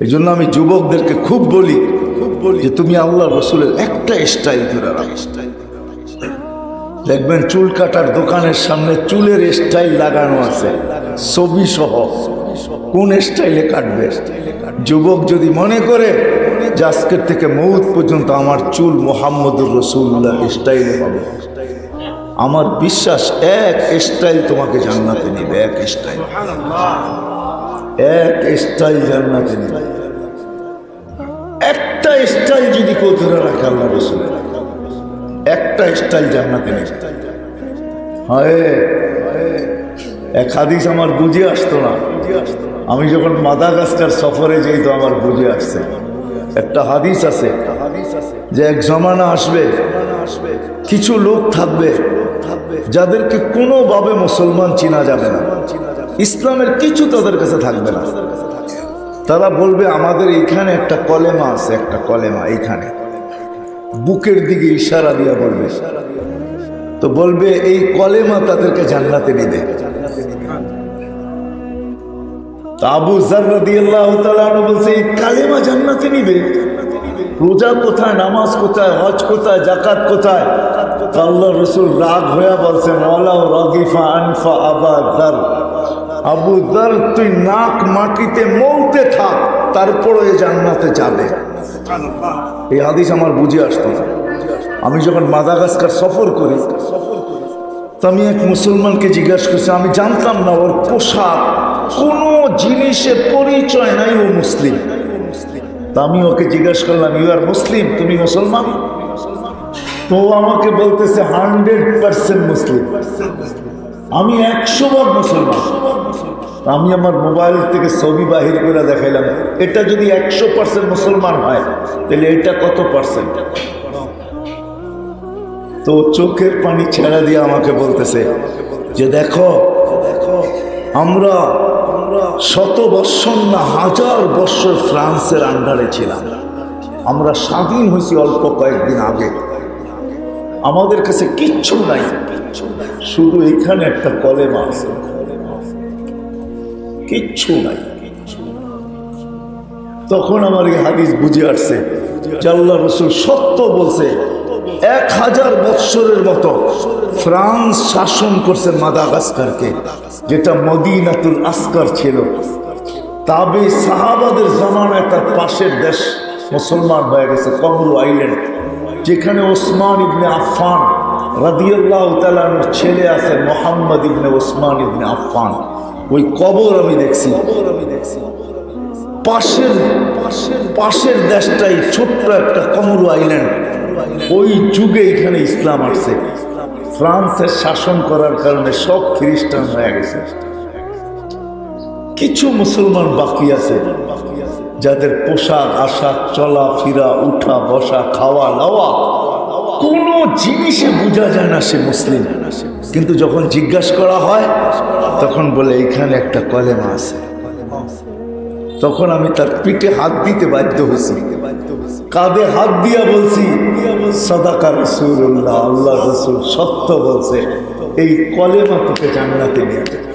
এই জন্য আমি যুবকদেরকে খুব বলি যে তুমি আল্লাহ রসুলের একটা স্টাইল ধরে রাখো। দেখবেন চুল কাটার দোকানের সামনে চুলের স্টাইল লাগানো আছে ছবি সহ, কোন স্টাইলে কাটবে। যুবক যদি মনে করে যে আজকের থেকে মৌত পর্যন্ত আমার চুল মুহাম্মদুর রাসূলুল্লাহ স্টাইলে হবে, আমার বিশ্বাস এক স্টাইল তোমাকে জান্নাতে নেবে। এক স্টাইল জান্নাতে নেবে। একটা স্টাইল যদি কেউ ধরে রাখে আল্লাহ রাসূলের, একটা স্টাইল জান্নাতে নেবে। হয় এক হাদিস আমার বুঝে আসতো না, আমি যখন মাদাগাস্কার সফরে যাই তো আমার বুঝে আসছে। একটা হাদিস আছে যে এক জমানা আসবে, কিছু লোক থাকবে যাদেরকে কোনোভাবে মুসলমান চিনা যাবে না, ইসলামের কিছু তাদের কাছে থাকবে না। তারা বলবে আমাদের এইখানে একটা কলেমা আছে, একটা কলেমা এইখানে, বুকের দিকে ইশারা দিয়া বলবে, তো বলবে এই কলেমা তাদেরকে জান্নাতে নেবে। আবু যার রাদিয়াল্লাহু তাআলা আনহু বলছে এই কালেমা জান্নাতে নিবে। রোজা কোথায়, নামাজ কোথায়, হজ কোথায়, যাকাত কোথায়? আল্লাহ রাসূল রাগ হয়ে বলছেন ওয়ালাউ রাগিফা আনফা আবা যার, আবু যার তুই নাক মাটিতে মৌতে থাক, তারপরে জান্নাতে যাবে। এই হাদিস আমার বুঝে আসতো না। আমি যখন মাদাগাস্কার সফর করি তো আমি এক মুসলমানকে জিজ্ঞাসা করছি, আমি জানতাম না ওর পোশাক কোনো জিনিসে পরিচয় নাই ও মুসলিম। তা আমি ওকে জিজ্ঞাসা করলাম ইউ আর মুসলিম, তুমি মুসলমান? তো আমাকে বলতেছে 100% মুসলিম, আমি 100% মুসলমান। আমি আমার মোবাইল থেকে ছবি বাহির করে দেখাইলাম, এটা যদি 100% মুসলমান হয় তাহলে এটা কত পার্সেন্ট? তো চোখের পানি ছেড়া দিয়ে আমাকে বলতেছে যে দেখো আমরা 100 বৎসর না 1000 বৎসর ফ্রান্সের আন্ডারে ছিলাম, আমরা স্বাধীন হয়েছি অল্প কয়েকদিন আগে, আমাদের কাছে কিচ্ছু নাই, শুধু এখানে একটা কলেমা আছে, কিচ্ছু নাই। তখন আমার এই হাদিস বুঝে আসছে যে আল্লাহ রাসূল সত্য বলছে। 1000 বৎসরের মতো ফ্রান্স শাসন করছে মাদাগাস্কারকে, যেটা মদিনাতুল আসকার ছিল। তাবে সাহাবাদের জামানায় তার পাশের দেশ মুসলমান হয়ে গেছে, কমরু আইল্যান্ড, যেখানে ওসমান ইবনে আফফান রাদিয়াল্লাহু তাআলার ছেলে আছে মুহাম্মদ ইবনে ওসমান ইবনে আফফান, ওই কবর আমি দেখছি। পাশের দেশটাই ছোট্ট একটা কমরু আইল্যান্ড, ওই যুগে এখানে ইসলাম আসছে। ফ্রান্সের শাসন করার কারণে সব খ্রিস্টান হয়ে গেছে, কিছু মুসলমান বাকি আছে যাদের পোশাক আশাক, চলা ফিরা, উঠা বসা, খাওয়া দাওয়া কোনো জিনিসে বোঝা যায় না সে মুসলিম। কিন্তু যখন জিজ্ঞাসা করা হয় তখন বলে এখানে একটা কলেমা আছে। তখন আমি তার পিঠে হাত দিতে বাধ্য হয়েছি, কাঁধে হাত দিয়া বলছি সাদাকা রাসূলুল্লাহ, আল্লাহ রাসূল সত্য বলছে, এই কলেমা তোকে জান্নাতে নিয়ে যাবে।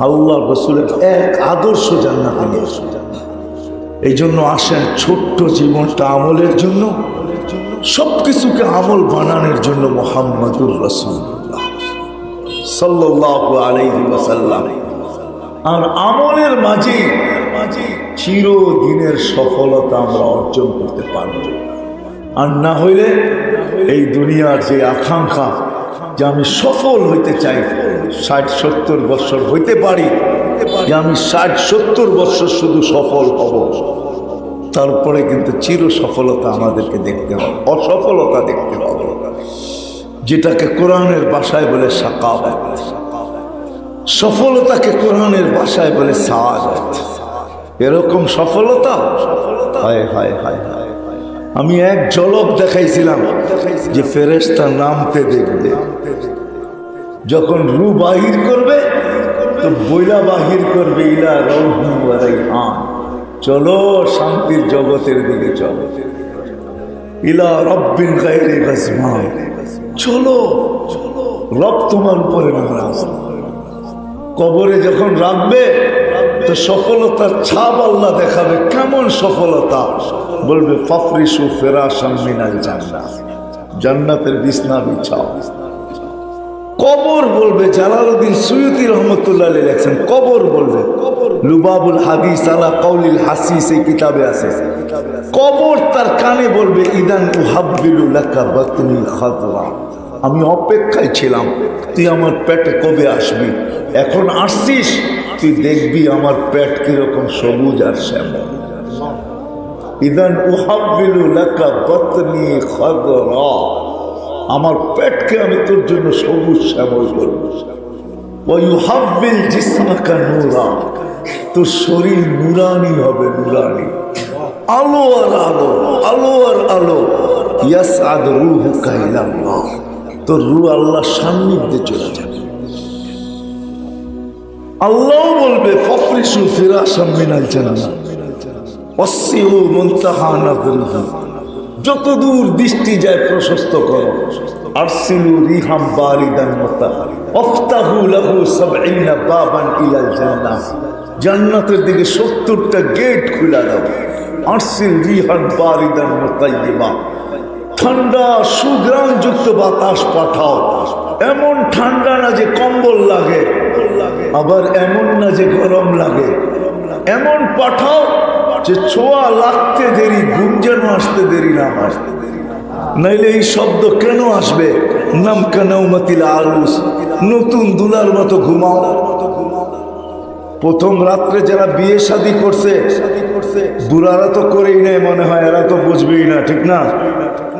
আল্লাহ রাসূলের এক আদর্শ জান্নাতে নিয়ে আসবে। এই জন্য আসেন ছোট্ট জীবনটা আমলের জন্য, সবকিছুকে আমল বানানোর জন্য মুহাম্মদুর রাসূলুল্লাহ সাল্লাল্লাহু আলাইহি ওয়াসাল্লাম। আর আমলের মাঝে চিরদিনের সফলতা আমরা অর্জন করতে পারব। আর না হইলে এই দুনিয়ার যে আকাঙ্ক্ষা যে আমি সফল হইতে চাই, 60-70 বৎসর হইতে পারি যে আমি 60-70 বৎসর শুধু সফল হব, তারপরে কিন্তু চির সফলতা আমাদেরকে দেখতে হবে, অসফলতা দেখতে হবে, যেটাকে কোরআনের ভাষায় বলে সাকাওয়াত। সফলতাকে কোরআনের ভাষায় বলে সাআদাত। এরকম সফলতা হায় হায় হায় হায়। আমি এক ঝলক দেখাইছিলাম যে ফেরেশতা নামতে দেখবে, যখন রু বাহির করবে তো বইলা বাহির করবে ইলা রাউহি ওয়া রাইহান, চলো শান্তির জগতের দিকে চলো, ইলা রাব্বিন গায়রি গাজমান, চলো রব তোমার উপরে নারাজ। কবরে যখন রাখবে তো সফলতার ছাপ আল্লাহ দেখাবে। কেমন সফলতা? বলবে ফাফরিসু ফিরাশাম মিনাল জান্নাহ, জান্নাতের বিছনা বিছাও। কবর বলবে, জালালউদ্দিন সুয়ুতী রহমতুল্লাহ আলাইহি লেখেন, কবর বলবে, লুবাবুল হাদিস আলা কাউলিল হাসিস এই কিতাবে আছে। কবর তার কানে বলবে, ইদান উহাব্বিলু লাকা বাতনি খাদরা, আমি অপেক্ষায় ছিলাম তুই আমার পেটে কবে আসবি, এখন আসছিস, তুই দেখবি আমার পেট কিরকম সবুজ আর শ্যামল। ইদান উহাব্বিলু লাকা বাতনি খাদরা, আমার পেটকে আমি তোর জন্য সবুজ শ্যামল করব। ওয়ায়ুহাব্বিল জিসমাকা নূরা, তোর শরীর নুরানি হবে, নুরানি, আলো আর আলো, আলো আর আলো। ইয়াসআদ রূহুকা ইলাল্লাহ, তোর রূহ আল্লাহর সান্নিধ্যে চলে যাবে। আল্লাহ বলবে ফাফরিসু ফিরাশাম মিনাল জান্নাহ ওয়াসিউ মুনতাহা নাযরিহি, যত দূর দৃষ্টি যায় প্রশস্ত করো। আরসিলু রিহাম বারিদান মুতাহা আফতাহু লাহু ৭০ বাবান ইলাল জান্নাহ, জান্নাতের দিকে ৭০টা গেট খুলে দাও। আরসিল রিহান বারিদান মুতাইয়্যিবা, ঠান্ডা সুঘ্রাণযুক্ত বাতাস পাঠাও। এমন ঠান্ডা না যে কম্বল লাগে, আবার এমন না যে গরম লাগে, এমন পাঠাও যে ছোঁয়া লাগতে দেরি, ঘুম যেন আসতে দেরি না হয়। নাইলে এই শব্দ কেন আসবে? নামকা নাওমাতিল আরুস, নতুন দুলার মতো ঘুমাও। প্রথম রাত্রে যারা বিয়ে শাদী করছে, বুড়ারা তো করেই নেই মনে হয়, এরা তো বুঝবেই না, ঠিক না?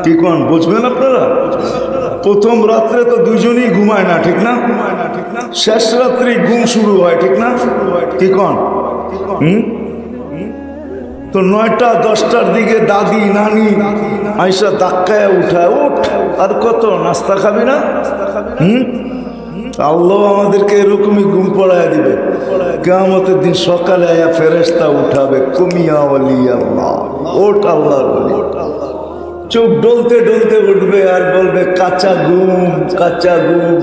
ঠিক কোন বুঝবেন আপনারা? প্রথম রাত্রে তো দুজনেই ঘুমায় না, ঠিক না? শেষ রাত্রে ঘুম শুরু হয়, ঠিক না? ঠিক কোন? তো ৯টা ১০টার দিকে দাদি নানি আইসা ধাক্কায় উঠায়, উঠ আর কত নাস্তা খাবি না? আল্লাহ আমাদেরকে এরকমই ঘুম পড়ায় দিবে। কিয়ামতের দিন সকালে আয়া ফেরেশতা উঠাবে, কুমিয়া ওয়ালি আল্লাহ, ওঠ আল্লাহর ওলি। চোখ ডলতে ডলতে উঠবে আর বলবে কাঁচা ঘুম, কাঁচা ঘুম।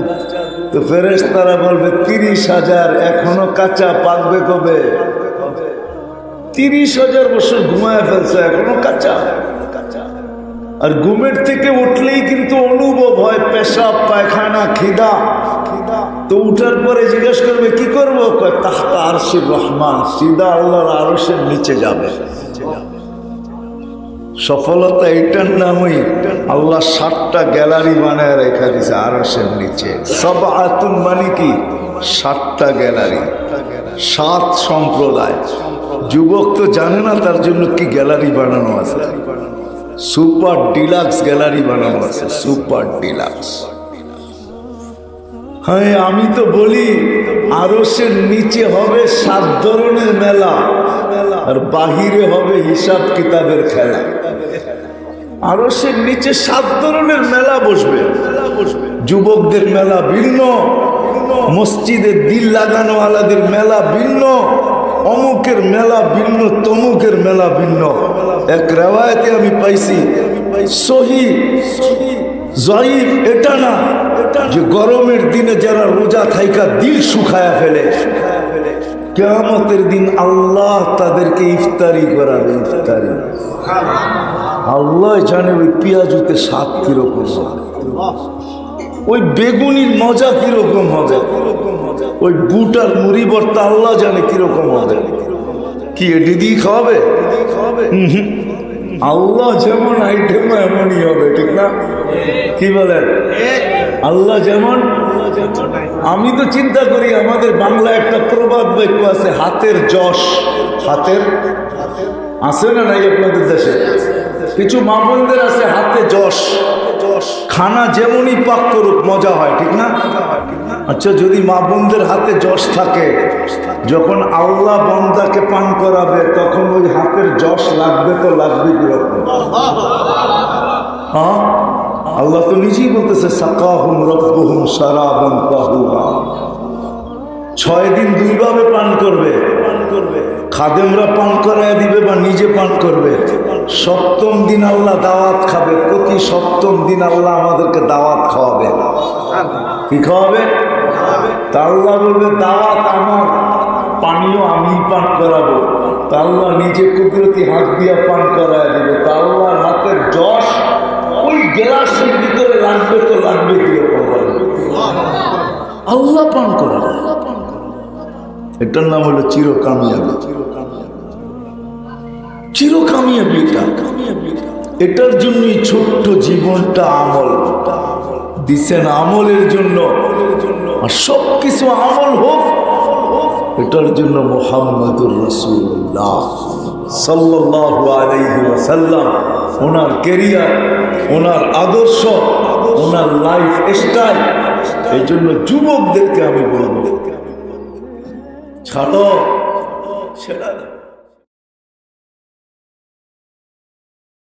তো ফেরেশতারা বলবে ৩০,০০০, এখনো কাঁচা, পাকবে কবে? ৩০,০০০ বছর ঘুমায় ফেলছে, এখনো কাঁচা। আর ঘুমের থেকে উঠলেই কিন্তু অনুভব হয় পেশাব, পায়খানা, খিদা। তো উঠার পরে জিজ্ঞেস করবে কি করবো? তাহতা আরশির রহমান, সিধা আল্লাহর আরশের নিচে যাবে। সফলতা এটার নামই আল্লাহ ৭টা গ্যালারি বানায় রেখা দিছে আরশের নিচে। সাবআতুন মানে কি? ৭টা গ্যালারি, ৭ সম্প্রদায়। যুবক তো জানে না তার জন্য কি গ্যালারি বানানো আছে। সুপার ডিলাক্স গ্যালারি বানানো আছে, সুপার ডিলাক্স। হ্যাঁ, আমি তো বলি আরশের নিচে হবে ৭ ধরনের মেলা, আর বাহিরে হবে হিসাব কিতাবের খেলা। আরশের নিচে ৭ ধরনের মেলা বসবে। যুবকদের মেলা ভিন্ন, মসজিদে দিল লাগানো আলাদের মেলা ভিন্ন, অমুকের মেলা ভিন্ন, তমুকের মেলা ভিন্ন। এক রেওয়ায়েতে আমি পাইছি, সহি জয়ীফ এটা না, যে গরমের দিনে যারা রোজা থাইকা দিল শুকায়া ফেলে, কিয়ামতের দিন আল্লাহ তাদেরকে ইফতারি করাবে। ইফতারি আল্লাহ জানে ওই পেঁয়াজুতে স্বাদ কিরকম হবে, ওই বেগুনির মজা কিরকম হবে, ওই বুট আর মুড়ি ভর্তা আল্লাহ জানে কিরকম হবে। কি এটি দিয়ে খাওয়াবে? আল্লাহ যেমন আইটেম এমনই হবে, ঠিক না? কি বলেন? আল্লাহ যেমন। আমি তো চিন্তা করি আমাদের বাংলা একটা প্রবাদ বাক্য আছে, হাতের যশ। হাতের আছে না নাই আপনাদের দেশে? কিছু মা বোনদের আছে হাতে যশ। খানা যেমনই পাক করুক মজা হয়, ঠিক না? আচ্ছা, যদি মা বোনদের হাতে যশ থাকে, যখন আল্লাহ বান্দাকে পান করাবে তখন ওই হাতের যশ লাগবে তো লাগবে কিরকম? হ্যাঁ, আল্লাহ তো নিজেই বলতেছে সাকাহুম রব্বুহুম শারাবান তাহুরা। 6 দিন 2 ভাবে পান করবে, খাদেমরা পান করায় দিবে বা নিজে পান করবে। 7ম দিন আল্লাহ দাওয়াত খাবে, প্রতি 7ম দিন আল্লাহ আমাদেরকে দাওয়াত খাওয়াবে। কি খাওয়াবে? তা আল্লাহ বলবে দাওয়াত আমার, পানীয় আমি পান করাবো, তা আল্লাহ নিজে কুদরতি হাত দিয়া পান করায় দিবে। তা আল্লাহর হাতের যশ ওই গ্লাসের ভিতরে লাগবে তো লাগবে দিয়ে আল্লাহ পান করা। এটার নাম হলো চিরকামিয়াবি। চিরকামিয়াবি এটার জন্যই ছোট্ট জীবনটা আমল দিছেন, আমলের জন্য। আর সবকিছু আমল হোক এটার জন্য মুহাম্মদুর রাসূলুল্লাহ সাল্লাল্লাহু আলাইহি ওয়াসাল্লাম, ওনার ক্যারিয়ার, ওনার আদর্শ, ওনার লাইফ স্টাইল। এই জন্য যুবকদেরকে আমি বলবো, ছাড়ো, ছেড়ে দাও।